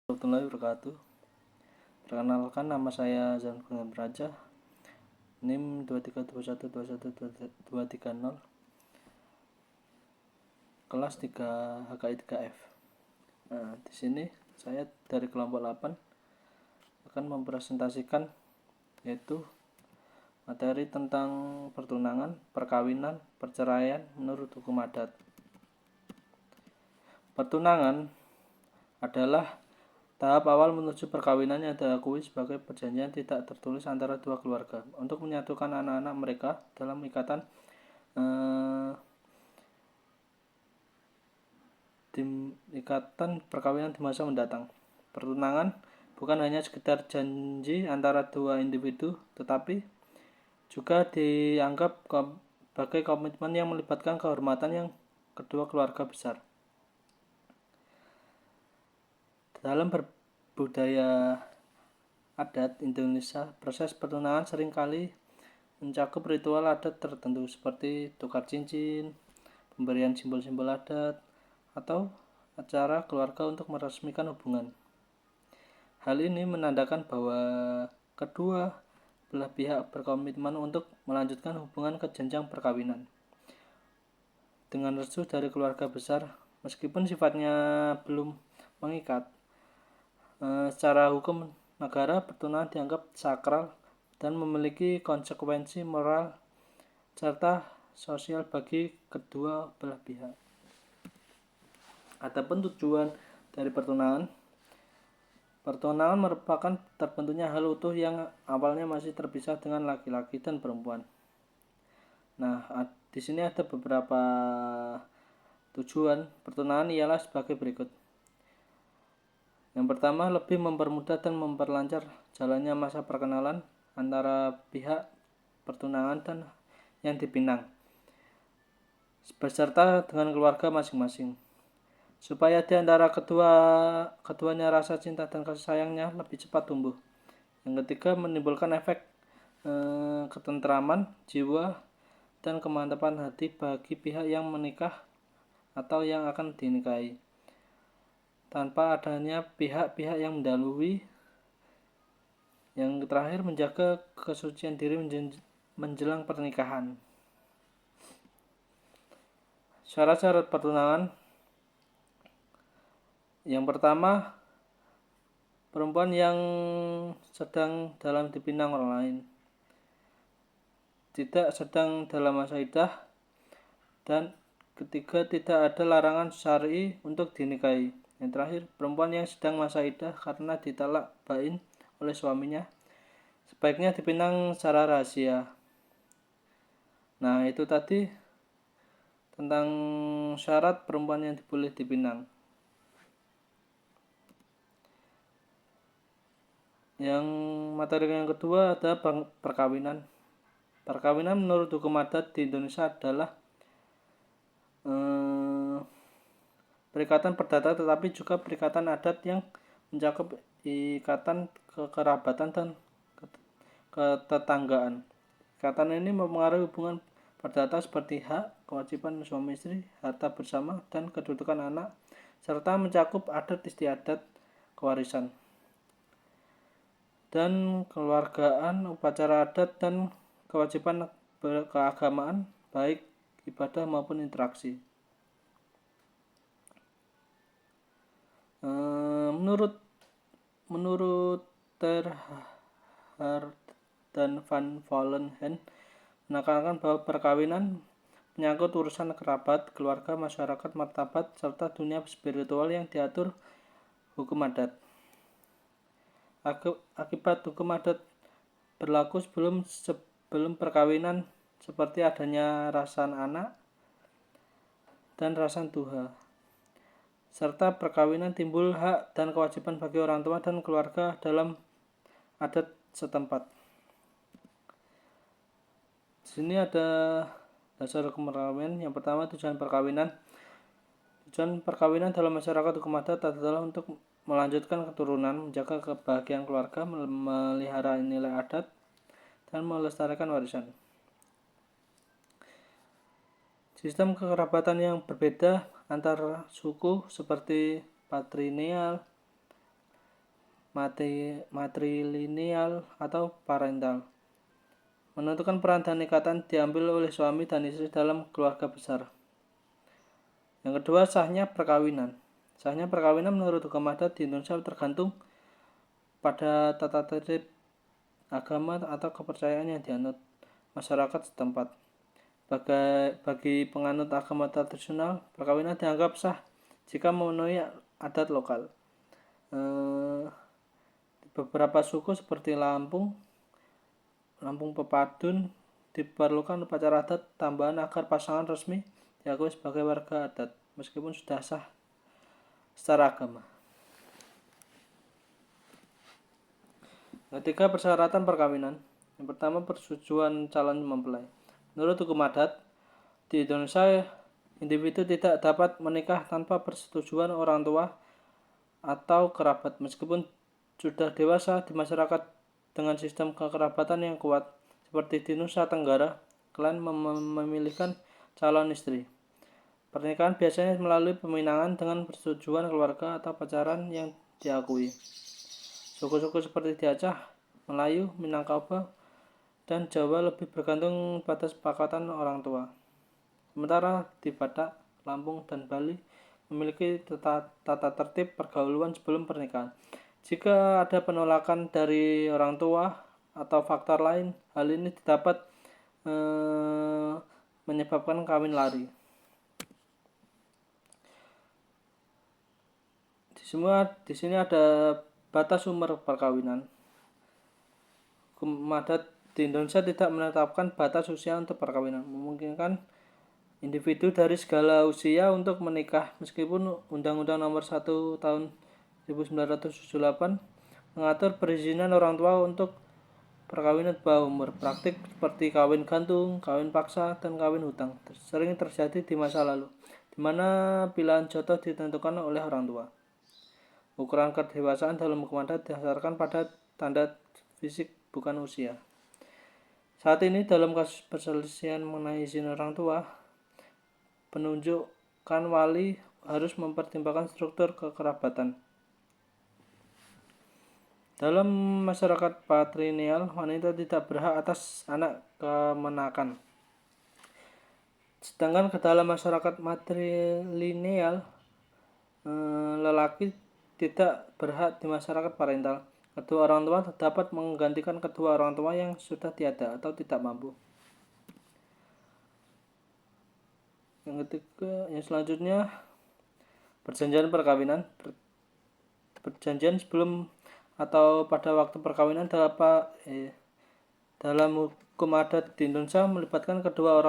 Warahmatullahi wabarakatuh. Perkenalkan, nama saya Zan Kurniawan Praja, NIM 2321212230, kelas 3 HKI 3F. Nah, di sini saya dari kelompok 8 akan mempresentasikan yaitu materi tentang pertunangan, perkawinan, perceraian menurut hukum adat. Pertunangan adalah tahap awal menuju perkawinan yang diakui sebagai perjanjian tidak tertulis antara dua keluarga untuk menyatukan anak-anak mereka dalam ikatan perkawinan di masa mendatang. Pertunangan bukan hanya sekedar janji antara dua individu, tetapi juga dianggap sebagai komitmen yang melibatkan kehormatan yang kedua keluarga besar. Dalam berbudaya adat Indonesia, proses pertunangan seringkali mencakup ritual adat tertentu seperti tukar cincin, pemberian simbol-simbol adat, atau acara keluarga untuk meresmikan hubungan. Hal ini menandakan bahwa kedua belah pihak berkomitmen untuk melanjutkan hubungan ke jenjang perkawinan dengan restu dari keluarga besar, meskipun sifatnya belum mengikat. Secara hukum negara, pertunangan dianggap sakral dan memiliki konsekuensi moral serta sosial bagi kedua belah pihak. Adapun tujuan dari pertunangan merupakan terbentuknya hal utuh yang awalnya masih terpisah dengan laki-laki dan perempuan. Nah, di sini ada beberapa tujuan pertunangan ialah sebagai berikut. Yang pertama, lebih mempermudah dan memperlancar jalannya masa perkenalan antara pihak pertunangan dan yang dipinang, beserta dengan keluarga masing-masing, supaya di antara keduanya rasa cinta dan kasih sayangnya lebih cepat tumbuh. Yang ketiga, menimbulkan efek ketentraman jiwa dan kemantapan hati bagi pihak yang menikah atau yang akan dinikahi, tanpa adanya pihak-pihak yang mendahului. Yang terakhir, menjaga kesucian diri menjelang pernikahan. Syarat-syarat pertunangan. Yang pertama, perempuan yang sedang dalam dipinang orang lain, tidak sedang dalam masa iddah, dan ketiga, tidak ada larangan syar'i untuk dinikahi. Yang terakhir, perempuan yang sedang masa iddah karena ditalak bain oleh suaminya, sebaiknya dipinang secara rahasia. Nah, itu tadi tentang syarat perempuan yang boleh dipinang. Yang materi yang kedua adalah perkawinan. Perkawinan menurut hukum adat di Indonesia adalah perikatan perdata, tetapi juga perikatan adat yang mencakup ikatan kekerabatan dan ketetanggaan. Ikatan ini mempengaruhi hubungan perdata seperti hak, kewajiban suami istri, harta bersama, dan kedudukan anak, serta mencakup adat istiadat, kewarisan, dan keluargaan, upacara adat, dan kewajiban keagamaan, baik ibadah maupun interaksi. Menurut Terhard dan Van Vollenhoven menekankan bahwa perkawinan menyangkut urusan kerabat, keluarga, masyarakat, martabat, serta dunia spiritual yang diatur hukum adat. Akibat hukum adat berlaku sebelum perkawinan, seperti adanya rasan anak dan rasan tuha, serta perkawinan timbul hak dan kewajiban bagi orang tua dan keluarga dalam adat setempat. Di sini ada dasar hukum perkawinan. Yang pertama, tujuan perkawinan. Tujuan perkawinan dalam masyarakat hukum adat adalah untuk melanjutkan keturunan, menjaga kebahagiaan keluarga, memelihara nilai adat, dan melestarikan warisan. Sistem kekerabatan yang berbeda antar suku seperti patrilineal, matrilineal atau parental. Menentukan peran dan ikatan diambil oleh suami dan istri dalam keluarga besar. Yang kedua, sahnya perkawinan. Sahnya perkawinan menurut hukum adat di Indonesia tergantung pada tata tertib agama atau kepercayaan yang dianut masyarakat setempat. Bagi penganut agama tradisional, perkawinan dianggap sah jika memenuhi adat lokal. Beberapa suku seperti Lampung Pepadun diperlukan upacara adat tambahan agar pasangan resmi diakui sebagai warga adat meskipun sudah sah secara agama. Ketiga, persyaratan perkawinan. Yang pertama, persetujuan calon mempelai. Menurut hukum adat di Indonesia, individu tidak dapat menikah tanpa persetujuan orang tua atau kerabat meskipun sudah dewasa. Di masyarakat dengan sistem kekerabatan yang kuat seperti di Nusa Tenggara, klan memilihkan calon istri. Pernikahan biasanya melalui peminangan dengan persetujuan keluarga atau pacaran yang diakui. Suku-suku seperti di Aceh, Melayu, Minangkabau, dan Jawa lebih bergantung pada sepakatan orang tua. Sementara di Batak, Lampung, dan Bali memiliki tata tertib pergaulan sebelum pernikahan. Jika ada penolakan dari orang tua atau faktor lain, hal ini dapat menyebabkan kawin lari. Di sini ada batas umur perkawinan. Hukum adat di Indonesia tidak menetapkan batas usia untuk perkawinan, memungkinkan individu dari segala usia untuk menikah meskipun Undang-Undang Nomor 1 Tahun 1978 mengatur perizinan orang tua untuk perkawinan di bawah umur. Praktik seperti kawin gantung, kawin paksa, dan kawin hutang sering terjadi di masa lalu, di mana pilihan jodoh ditentukan oleh orang tua. Ukuran kedewasaan dalam hukum adat didasarkan pada tanda fisik bukan usia. Saat ini dalam kasus perselisihan mengenai izin orang tua, penunjukan wali harus mempertimbangkan struktur kekerabatan. Dalam masyarakat patrilineal, wanita tidak berhak atas anak kemenakan. Sedangkan ke dalam masyarakat matrilineal, lelaki tidak berhak di masyarakat parental. Kedua orang tua dapat menggantikan kedua orang tua yang sudah tiada atau tidak mampu. Yang selanjutnya, perjanjian perkawinan. Perjanjian sebelum atau pada waktu perkawinan dalam hukum adat di Indonesia melibatkan kedua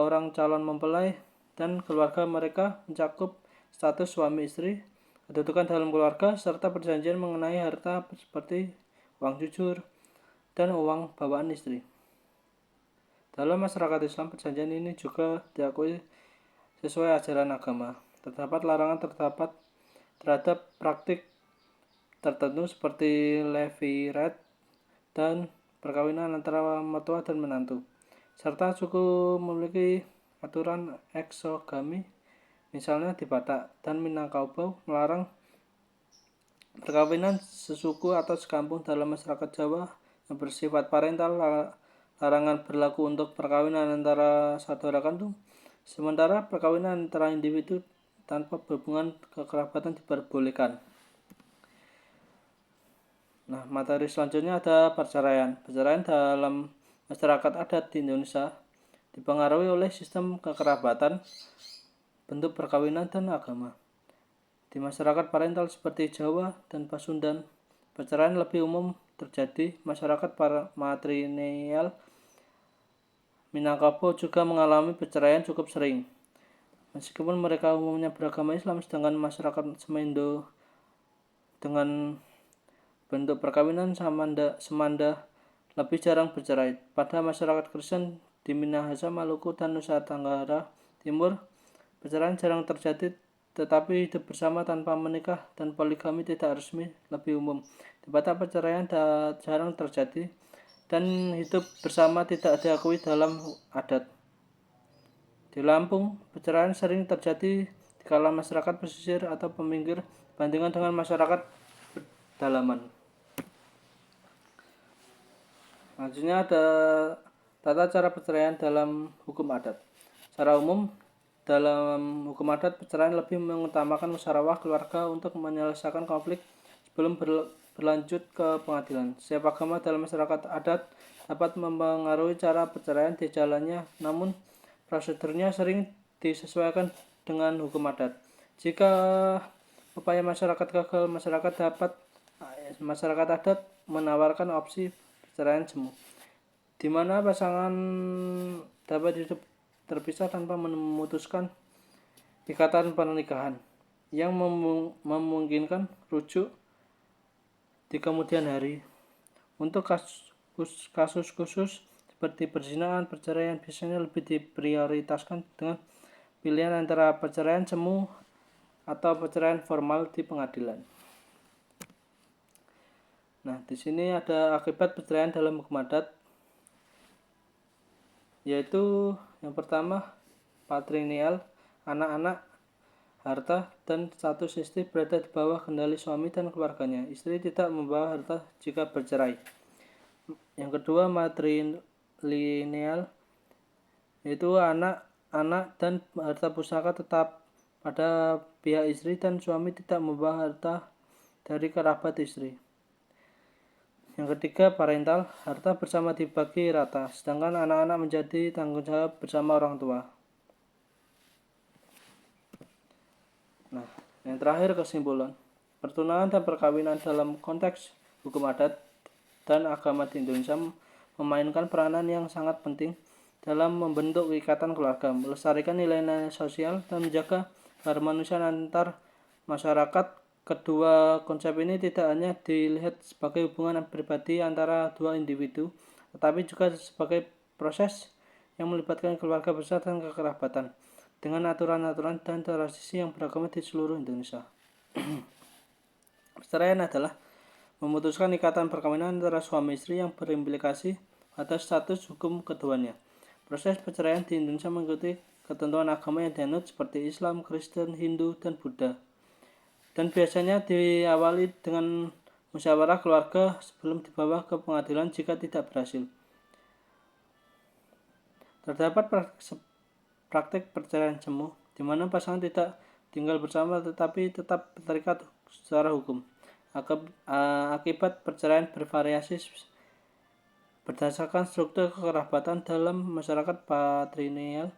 orang calon mempelai dan keluarga mereka, mencakup status suami istri, kedudukan dalam keluarga, serta perjanjian mengenai harta seperti uang jujur dan uang bawaan istri. Dalam masyarakat Islam, perjanjian ini juga diakui sesuai ajaran agama. Terdapat larangan terhadap praktik tertentu seperti levirate dan perkawinan antara mertua dan menantu, serta suku memiliki aturan eksogami, misalnya di Batak dan Minangkabau melarang perkawinan sesuku atau sekampung. Dalam masyarakat Jawa yang bersifat parental, larangan berlaku untuk perkawinan antara saudara kandung, sementara perkawinan antara individu tanpa hubungan kekerabatan diperbolehkan. Nah, materi selanjutnya ada perceraian. Perceraian dalam masyarakat adat di Indonesia dipengaruhi oleh sistem kekerabatan, bentuk perkawinan, dan agama. Di masyarakat parental seperti Jawa dan Pasundan, perceraian lebih umum terjadi. Masyarakat matrilineal Minangkabau juga mengalami perceraian cukup sering. Meskipun mereka umumnya beragama Islam, sedangkan masyarakat Semendo dengan bentuk perkawinan semanda lebih jarang bercerai. Pada masyarakat Kristen di Minahasa, Maluku, dan Nusa Tenggara Timur, perceraian jarang terjadi, tetapi hidup bersama tanpa menikah dan poligami tidak resmi lebih umum. Di Batak, perceraian jarang terjadi dan hidup bersama tidak diakui dalam adat. Di Lampung, perceraian sering terjadi di kalangan masyarakat pesisir atau peminggir dibandingkan dengan masyarakat dalaman. Selanjutnya ada tata cara perceraian dalam hukum adat. Secara umum, dalam hukum adat, perceraian lebih mengutamakan musyawarah keluarga untuk menyelesaikan konflik sebelum berlanjut ke pengadilan. Setiap agama dalam masyarakat adat dapat mempengaruhi cara perceraian di jalannya, namun prosedurnya sering disesuaikan dengan hukum adat. Jika upaya masyarakat gagal, masyarakat adat menawarkan opsi perceraian semu, di mana pasangan dapat hidup terpisah tanpa memutuskan ikatan pernikahan, yang memungkinkan rujuk di kemudian hari. Untuk kasus khusus seperti perzinahan, perceraian biasanya lebih diprioritaskan dengan pilihan antara perceraian semu atau perceraian formal di pengadilan. Nah, di sini ada akibat perceraian dalam hukum adat, yaitu yang pertama, patrilineal, anak-anak, harta, dan status istri berada di bawah kendali suami dan keluarganya. Istri tidak membawa harta jika bercerai. Yang kedua, matrilineal, yaitu anak dan harta pusaka tetap pada pihak istri dan suami tidak membawa harta dari kerabat istri. Yang ketiga, parental, harta bersama dibagi rata, sedangkan anak-anak menjadi tanggung jawab bersama orang tua. Nah, yang terakhir, kesimpulan. Pertunangan dan perkawinan dalam konteks hukum adat dan agama di Indonesia memainkan peranan yang sangat penting dalam membentuk ikatan keluarga, melestarikan nilai-nilai sosial, dan menjaga keharmonisan antar masyarakat. Kedua konsep ini tidak hanya dilihat sebagai hubungan pribadi antara dua individu, tetapi juga sebagai proses yang melibatkan keluarga besar dan kekerabatan, dengan aturan-aturan dan tradisi yang beragam di seluruh Indonesia. Perceraian adalah memutuskan ikatan perkawinan antara suami istri yang berimplikasi pada status hukum keduanya. Proses perceraian di Indonesia mengikuti ketentuan agama yang dianut seperti Islam, Kristen, Hindu, dan Buddha, dan biasanya diawali dengan musyawarah keluarga sebelum dibawa ke pengadilan jika tidak berhasil. Terdapat praktik perceraian semu, di mana pasangan tidak tinggal bersama tetapi tetap terikat secara hukum. Akibat perceraian bervariasi berdasarkan struktur kekerabatan. Dalam masyarakat patrilineal,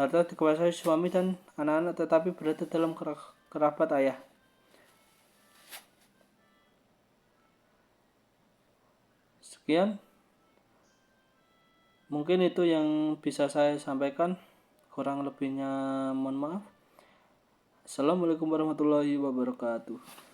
harta dikuasai suami dan anak-anak tetapi berada dalam kerabat ayah. Sekian, mungkin itu yang bisa saya sampaikan, kurang lebihnya mohon maaf. Assalamualaikum warahmatullahi wabarakatuh.